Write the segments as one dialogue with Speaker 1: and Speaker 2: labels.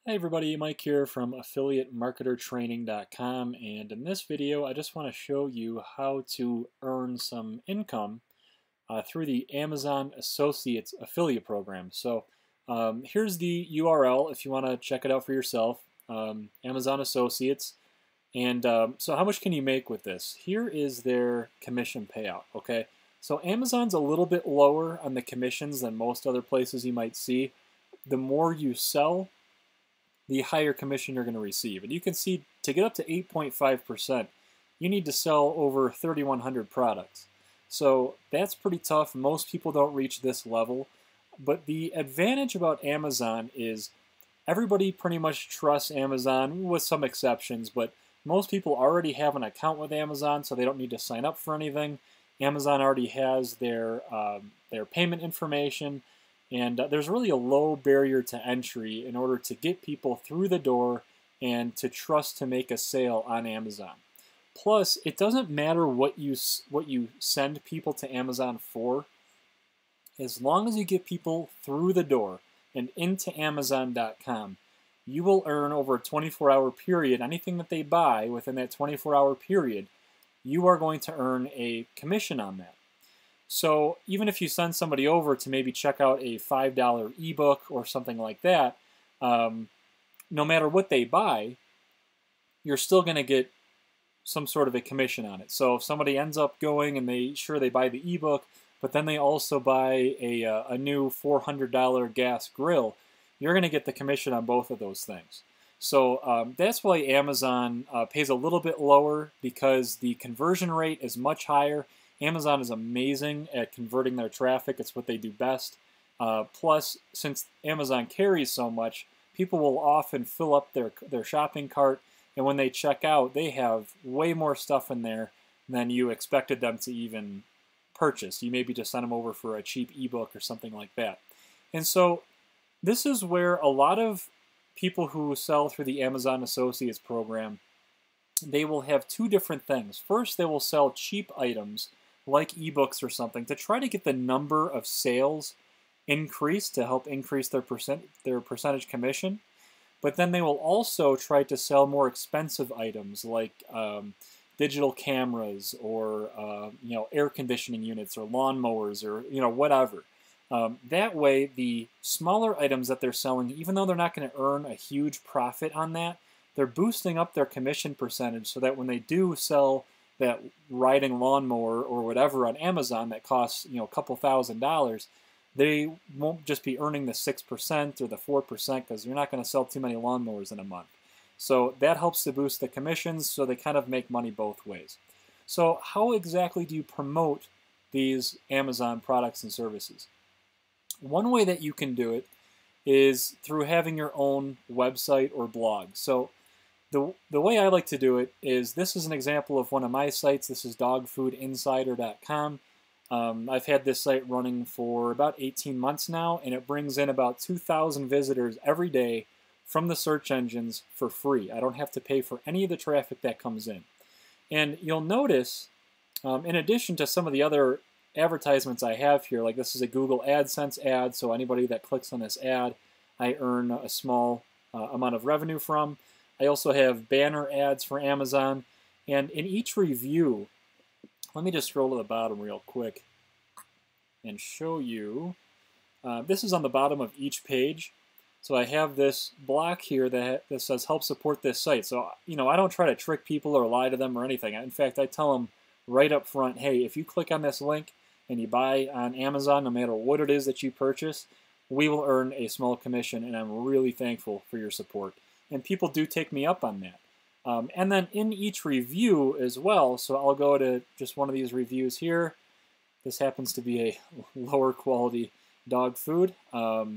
Speaker 1: Hey everybody, Mike here from affiliatemarketertraining.com, and in this video I just want to show you how to earn some income through the Amazon Associates affiliate program. So here's the URL if you want to check it out for yourself, Amazon Associates. And so how much can you make with this? Here is their commission payout, okay? So Amazon's a little bit lower on the commissions than most other places you might see. The more you sell, the higher commission you're going to receive. And you can see to get up to 8.5%, you need to sell over 3,100 products. So that's pretty tough. Most people don't reach this level. But the advantage about Amazon is everybody pretty much trusts Amazon with some exceptions, but most people already have an account with Amazon, so they don't need to sign up for anything. Amazon already has their payment information. And there's really a low barrier to entry in order to get people through the door and to trust to make a sale on Amazon. Plus, it doesn't matter what you send people to Amazon for, as long as you get people through the door and into Amazon.com, you will earn over a 24-hour period. Anything that they buy within that 24-hour period, you are going to earn a commission on that. So even if you send somebody over to maybe check out a $5 ebook or something like that, no matter what they buy, you're still going to get some sort of a commission on it. So if somebody ends up going and they buy the ebook, but then they also buy a new $400 gas grill, you're going to get the commission on both of those things. So that's why Amazon pays a little bit lower, because the conversion rate is much higher. Amazon is amazing at converting their traffic. It's what they do best. Plus, since Amazon carries so much, people will often fill up their shopping cart, and when they check out, they have way more stuff in there than you expected them to even purchase. You maybe just send them over for a cheap ebook or something like that. And so this is where a lot of people who sell through the Amazon Associates program, they will have two different things. First, they will sell cheap items like ebooks or something to try to get the number of sales increased to help increase their percentage commission. But then they will also try to sell more expensive items like digital cameras or air conditioning units or lawnmowers or whatever. That way, the smaller items that they're selling, even though they're not going to earn a huge profit on that, they're boosting up their commission percentage so that when they do sell that riding lawnmower or whatever on Amazon that costs a couple $1,000s, they won't just be earning the 6% or the 4%, because you're not going to sell too many lawnmowers in a month. So that helps to boost the commissions, so they kind of make money both ways. So how exactly do you promote these Amazon products and services? One way that you can do it is through having your own website or blog. So the way I like to do it is, this is an example of one of my sites. This is dogfoodinsider.com. I've had this site running for about 18 months now, and it brings in about 2,000 visitors every day from the search engines for free. I don't have to pay for any of the traffic that comes in. And you'll notice, in addition to some of the other advertisements I have here, like this is a Google AdSense ad, so anybody that clicks on this ad, I earn a small amount of revenue from. I also have banner ads for Amazon, and in each review, let me just scroll to the bottom real quick and show you. This is on the bottom of each page. So I have this block here that says help support this site. So, I don't try to trick people or lie to them or anything. In fact, I tell them right up front, hey, if you click on this link and you buy on Amazon, no matter what it is that you purchase, we will earn a small commission, and I'm really thankful for your support. And people do take me up on that. And then in each review as well, so I'll go to just one of these reviews here. This happens to be a lower quality dog food. Let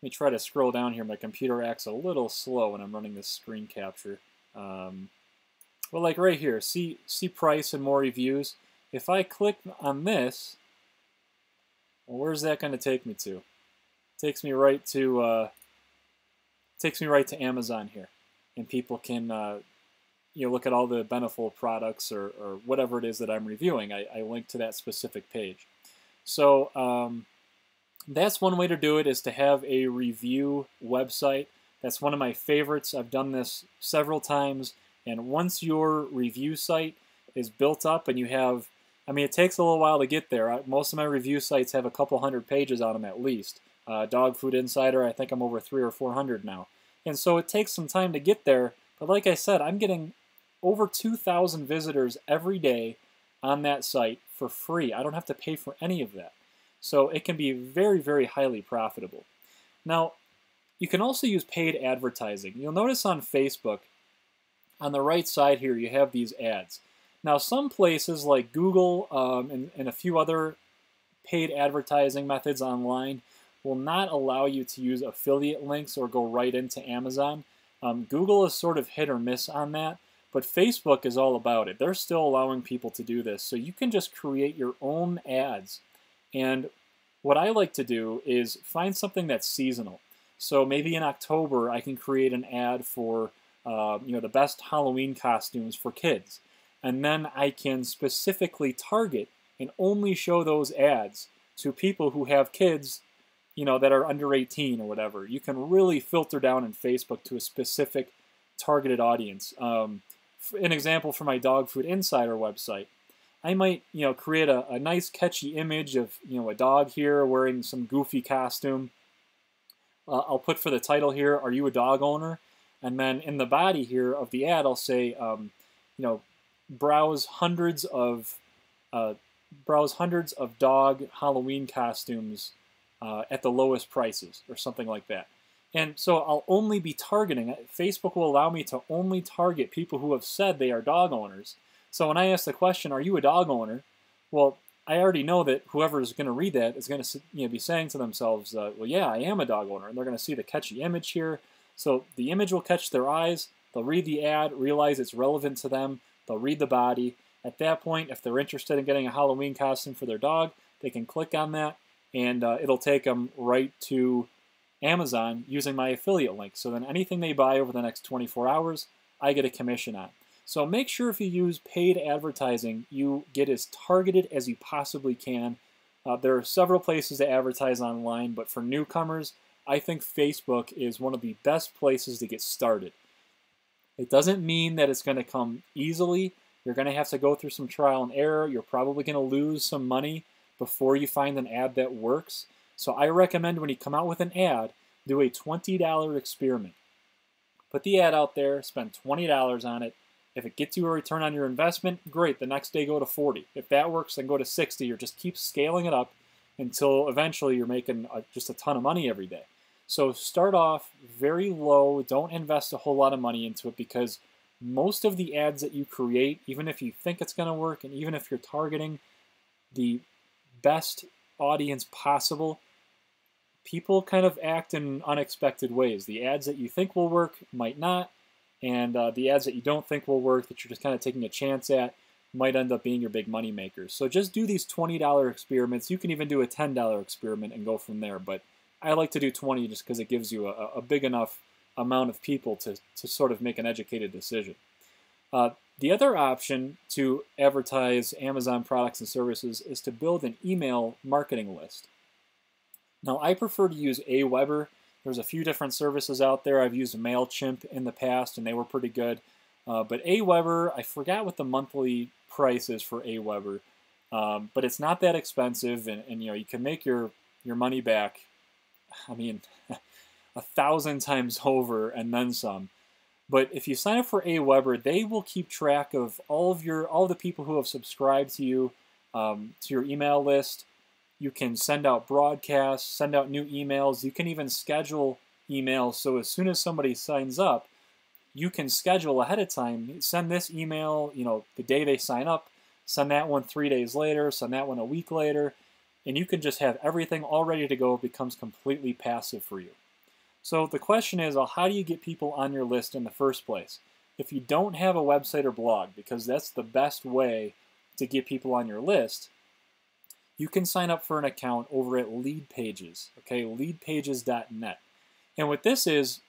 Speaker 1: me try to scroll down here. My computer acts a little slow when I'm running this screen capture. Well, like right here, see price and more reviews. If I click on this, well, where's that going to take me to? It takes me right to Amazon here, and people can look at all the Beneful products or whatever it is that I'm reviewing. I link to that specific page. So That's one way to do it, is to have a review website. That's one of my favorites. I've done this several times. And once your review site is built up and you have, I mean, it takes a little while to get there. Most of my review sites have a couple hundred pages on them at least. Dog Food Insider, I think I'm over 300 or 400 now. And so it takes some time to get there. But like I said, I'm getting over 2,000 visitors every day on that site for free. I don't have to pay for any of that. So it can be very, very highly profitable. Now, you can also use paid advertising. You'll notice on Facebook, on the right side here, you have these ads. Now, some places like Google and a few other paid advertising methods online will not allow you to use affiliate links or go right into Amazon. Google is sort of hit or miss on that, but Facebook is all about it. They're still allowing people to do this, so you can just create your own ads. And what I like to do is find something that's seasonal. So maybe in October I can create an ad for the best Halloween costumes for kids. And then I can specifically target and only show those ads to people who have kids, that are under 18 or whatever. You can really filter down in Facebook to a specific targeted audience. An example for my Dog Food Insider website, I might, create a nice catchy image of, a dog here wearing some goofy costume. I'll put for the title here, "Are you a dog owner?" And then in the body here of the ad, I'll say, browse hundreds of dog Halloween costumes at the lowest prices, or something like that. And so I'll only be targeting, Facebook will allow me to only target people who have said they are dog owners. So when I ask the question, "Are you a dog owner?" Well, I already know that whoever is going to read that is going to be saying to themselves, well, yeah, I am a dog owner. And they're going to see the catchy image here. So the image will catch their eyes. They'll read the ad, realize it's relevant to them. They'll read the body. At that point, if they're interested in getting a Halloween costume for their dog, they can click on that, and it'll take them right to Amazon using my affiliate link. So then anything they buy over the next 24 hours, I get a commission on. So make sure if you use paid advertising, you get as targeted as you possibly can. There are several places to advertise online, but for newcomers, I think Facebook is one of the best places to get started. It doesn't mean that it's going to come easily. You're going to have to go through some trial and error. You're probably going to lose some money before you find an ad that works. So I recommend when you come out with an ad, do a $20 experiment. Put the ad out there, spend $20 on it. If it gets you a return on your investment, great. The next day go to 40. If that works, then go to 60, or just keep scaling it up until eventually you're making just a ton of money every day. So start off very low. Don't invest a whole lot of money into it, because most of the ads that you create, even if you think it's going to work, and even if you're targeting the best audience possible, people kind of act in unexpected ways. The ads that you think will work might not, and the ads that you don't think will work, that you're just kind of taking a chance at, might end up being your big money makers. So just do these $20 experiments. You can even do a $10 experiment and go from there, but I like to do 20 just because it gives you a big enough amount of people to sort of make an educated decision. The other option to advertise Amazon products and services is to build an email marketing list. Now, I prefer to use Aweber. There's a few different services out there. I've used MailChimp in the past, and they were pretty good. But Aweber, I forgot what the monthly price is for Aweber, but it's not that expensive, and you can make your money back, I mean, 1,000 times over and then some. But if you sign up for Aweber, they will keep track of all the people who have subscribed to you, to your email list. You can send out broadcasts, send out new emails. You can even schedule emails. So as soon as somebody signs up, you can schedule ahead of time. Send this email, the day they sign up. Send that one 3 days later. Send that one a week later. And you can just have everything all ready to go. It becomes completely passive for you. So the question is, well, how do you get people on your list in the first place? If you don't have a website or blog, because that's the best way to get people on your list, you can sign up for an account over at Leadpages, okay, leadpages.net. And what this is,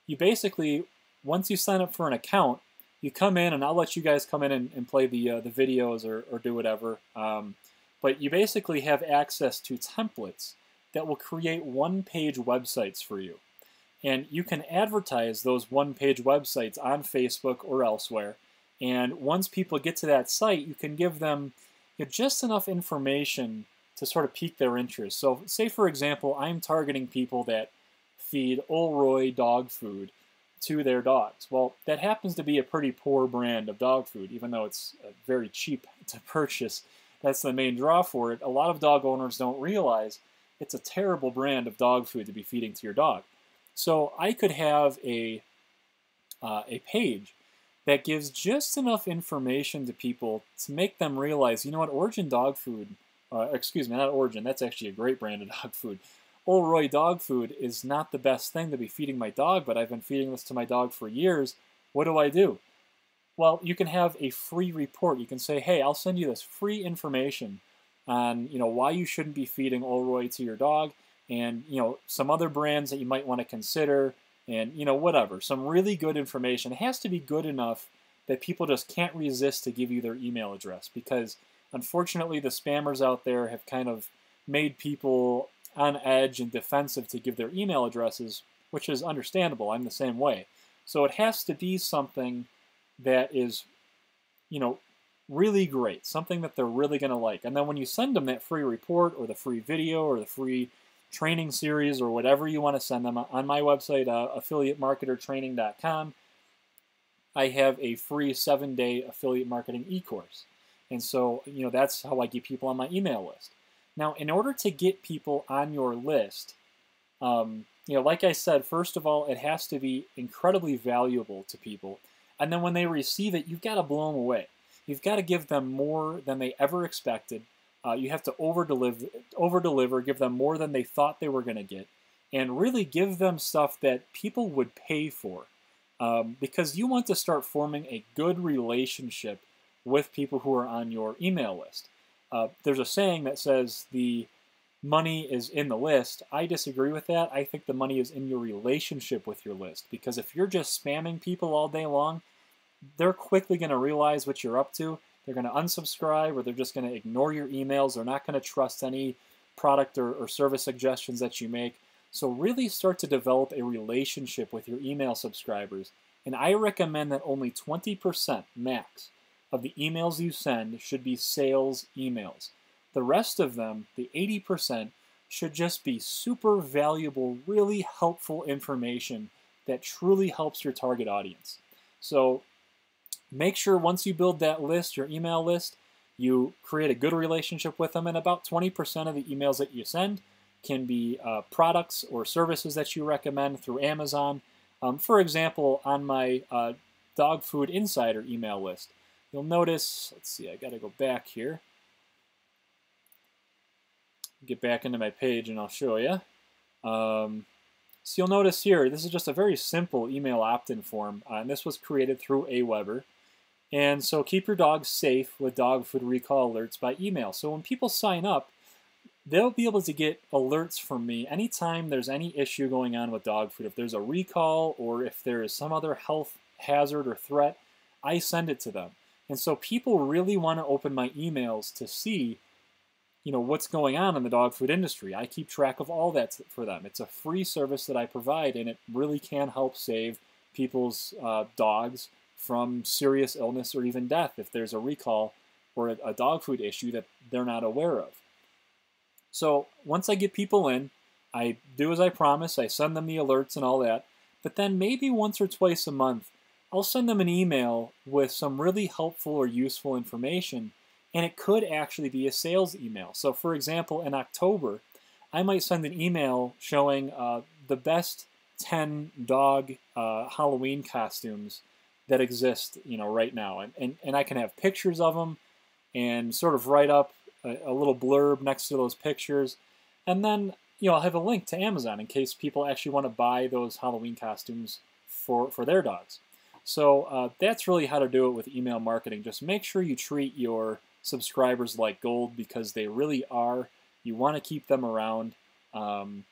Speaker 1: you basically, once you sign up for an account, you come in, and I'll let you guys come in and play the videos or do whatever, but you basically have access to templates that will create one-page websites for you. And you can advertise those one-page websites on Facebook or elsewhere. And once people get to that site, you can give them just enough information to sort of pique their interest. So say, for example, I'm targeting people that feed Olroy dog food to their dogs. Well, that happens to be a pretty poor brand of dog food, even though it's very cheap to purchase. That's the main draw for it. A lot of dog owners don't realize it's a terrible brand of dog food to be feeding to your dog. So I could have a page that gives just enough information to people to make them realize, you know what, Origin dog food, excuse me, not Origin, that's actually a great brand of dog food. Olroy dog food is not the best thing to be feeding my dog, but I've been feeding this to my dog for years. What do? Well, you can have a free report. You can say, hey, I'll send you this free information on, why you shouldn't be feeding Olroy to your dog, and, some other brands that you might want to consider, and, whatever. Some really good information. It has to be good enough that people just can't resist to give you their email address, because unfortunately the spammers out there have kind of made people on edge and defensive to give their email addresses, which is understandable. I'm the same way. So it has to be something that is, really great, something that they're really going to like. And then when you send them that free report or the free video or the free training series or whatever you want to send them, on my website, affiliatemarketertraining.com, I have a free 7-day affiliate marketing e-course. And so, that's how I get people on my email list. Now, in order to get people on your list, like I said, first of all, it has to be incredibly valuable to people. And then when they receive it, you've got to blow them away. You've got to give them more than they ever expected. You have to over-deliver, give them more than they thought they were going to get, and really give them stuff that people would pay for. Because you want to start forming a good relationship with people who are on your email list. There's a saying that says the money is in the list. I disagree with that. I think the money is in your relationship with your list, because if you're just spamming people all day long, they're quickly going to realize what you're up to. They're going to unsubscribe, or they're just going to ignore your emails. They're not going to trust any product or service suggestions that you make. So really start to develop a relationship with your email subscribers. And I recommend that only 20% max of the emails you send should be sales emails. The rest of them, the 80%, should just be super valuable, really helpful information that truly helps your target audience. So make sure once you build that list, your email list, you create a good relationship with them, and about 20% of the emails that you send can be products or services that you recommend through Amazon. For example, on my Dog Food Insider email list, you'll notice, let's see, I got to go back here. Get back into my page and I'll show you. So you'll notice here, this is just a very simple email opt-in form, and this was created through Aweber. And so keep your dog safe with dog food recall alerts by email. So when people sign up, they'll be able to get alerts from me anytime there's any issue going on with dog food. If there's a recall or if there is some other health hazard or threat, I send it to them. And so people really want to open my emails to see, what's going on in the dog food industry. I keep track of all that for them. It's a free service that I provide, and it really can help save people's dogs from serious illness or even death if there's a recall or a dog food issue that they're not aware of. So once I get people in, I do as I promise. I send them the alerts and all that. But then maybe once or twice a month, I'll send them an email with some really helpful or useful information, and it could actually be a sales email. So for example, in October, I might send an email showing the best 10 dog Halloween costumes that exist, right now. And I can have pictures of them and sort of write up a little blurb next to those pictures. And then, I'll have a link to Amazon in case people actually want to buy those Halloween costumes for their dogs. So that's really how to do it with email marketing. Just make sure you treat your subscribers like gold, because they really are. You want to keep them around. And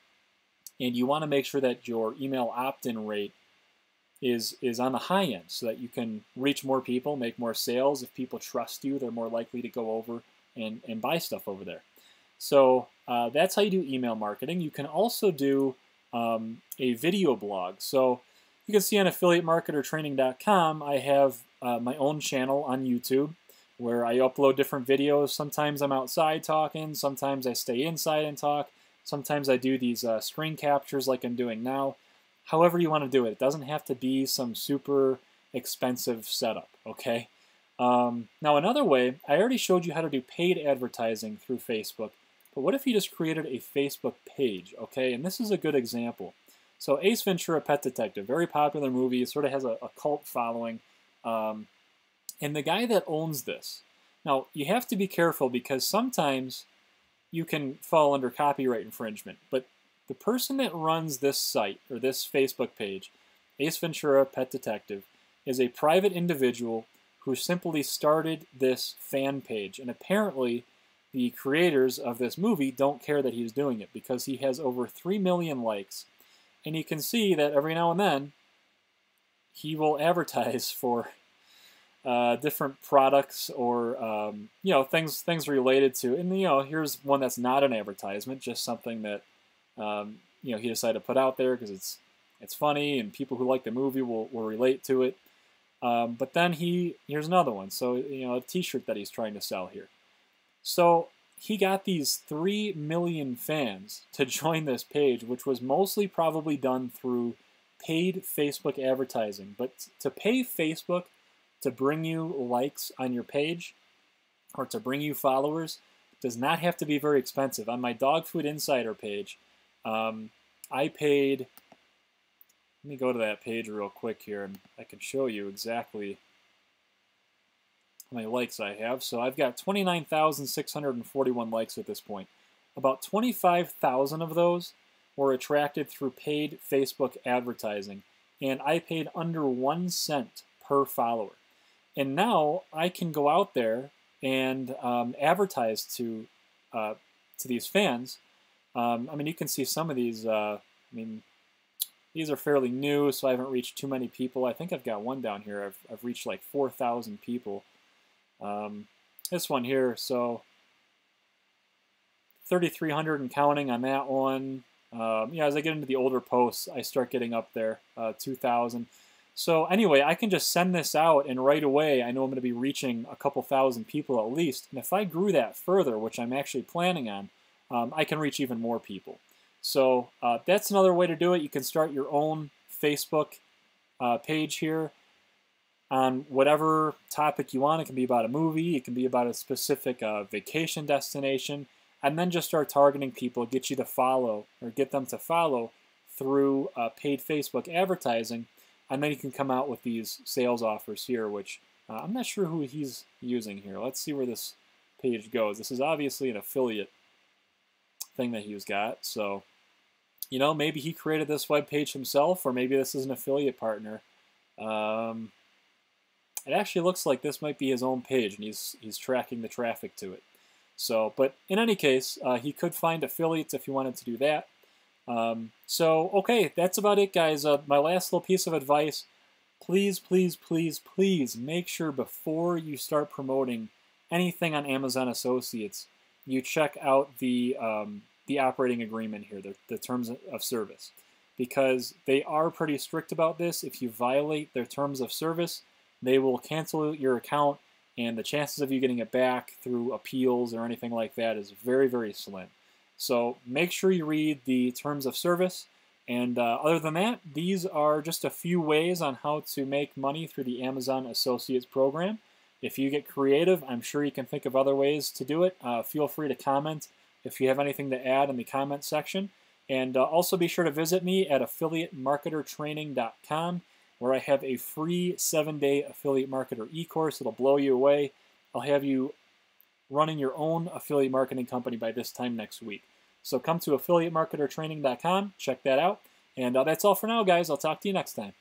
Speaker 1: you want to make sure that your email opt-in rate is on the high end, so that you can reach more people, make more sales. If people trust you, they're more likely to go over and buy stuff over there. So That's how you do email marketing. You can also do a video blog. So you can see on affiliatemarketertraining.com, I have my own channel on YouTube where I upload different videos. Sometimes I'm outside talking, sometimes I stay inside and talk, sometimes I do these screen captures like I'm doing now. However you want to do it. It doesn't have to be some super expensive setup, okay? Now another way, I already showed you how to do paid advertising through Facebook, but what if you just created a Facebook page, okay? And this is a good example. So Ace Ventura: Pet Detective, very popular movie, sort of has a cult following. And the guy that owns this, now you have to be careful because sometimes you can fall under copyright infringement, but the person that runs this site or this Facebook page, Ace Ventura: Pet Detective, is a private individual who simply started this fan page. And apparently the creators of this movie don't care that he's doing it because he has over 3 million likes. And you can see that every now and then he will advertise for different products or things related to. And here's one that's not an advertisement, just something that he decided to put out there because it's funny and people who like the movie will relate to it. But then here's another one. So a T-shirt that he's trying to sell here. So he got these 3 million fans to join this page, which was mostly probably done through paid Facebook advertising. But to pay Facebook to bring you likes on your page or to bring you followers does not have to be very expensive. On my Dog Food Insider page, I paid, let me go to that page real quick here and I can show you exactly how many likes I have. So I've got 29,641 likes at this point. About 25,000 of those were attracted through paid Facebook advertising, and I paid under 1 cent per follower. And now I can go out there and advertise to these fans. I mean, you can see some of these. These are fairly new, so I haven't reached too many people. I think I've got one down here. I've reached like 4,000 people. This one here, so 3,300 and counting on that one. As I get into the older posts, I start getting up there, 2,000. So anyway, I can just send this out, and right away, I know I'm going to be reaching a couple thousand people at least. And if I grew that further, which I'm actually planning on, I can reach even more people. So that's another way to do it. You can start your own Facebook page here on whatever topic you want. It can be about a movie. It can be about a specific vacation destination. And then just start targeting people, get you to follow or get them to follow through paid Facebook advertising. And then you can come out with these sales offers here, which I'm not sure who he's using here. Let's see where this page goes. This is obviously an affiliate thing that he's got. So, maybe he created this web page himself, or maybe this is an affiliate partner. It actually looks like this might be his own page, and he's tracking the traffic to it. So, but in any case, he could find affiliates if he wanted to do that. Okay, that's about it, guys. My last little piece of advice, please, please, please, please make sure before you start promoting anything on Amazon Associates, you check out the operating agreement here, the terms of service, because they are pretty strict about this. If you violate their terms of service, they will cancel your account, and the chances of you getting it back through appeals or anything like that is very, very slim. So make sure you read the terms of service. And other than that, these are just a few ways on how to make money through the Amazon Associates program. If you get creative, I'm sure you can think of other ways to do it. Feel free to comment if you have anything to add in the comment section. And also be sure to visit me at affiliatemarketertraining.com, where I have a free 7-day affiliate marketer e-course. It'll blow you away. I'll have you running your own affiliate marketing company by this time next week. So come to affiliatemarketertraining.com, check that out. And that's all for now, guys. I'll talk to you next time.